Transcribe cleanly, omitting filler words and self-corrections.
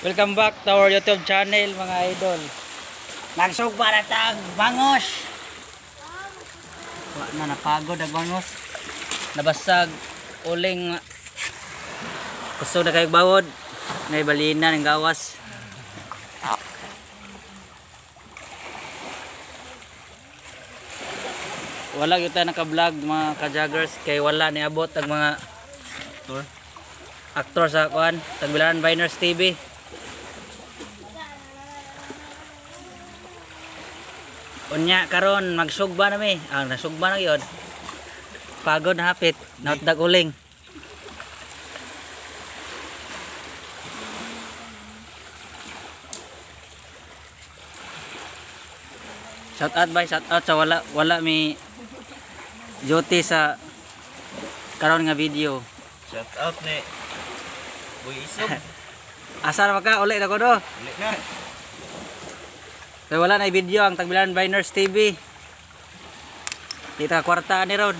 Welcome back to our YouTube channel mga idol. Nagsugba na tag bangos. Wa na napagod ang bangos. Nabasag uling kusog na kayong bawod. Ngay balina ng gawas. Wala gyud ta naka-vlog mga ka-joggers kay wala niabot ang mga aktor sa kuan Tagbilaran Viners TV. Unya karon magsugba na mi. Nasugba na gyud. Pagod na hapit, nautdag uling. Shout out sa wala mi duty sa karon nga video. Shout out ni Boy Isog. Asar maka uli na ko do. Uli na. Kaya wala na video ang Tagbilaran Viners TV. Kita kwarta ni ron.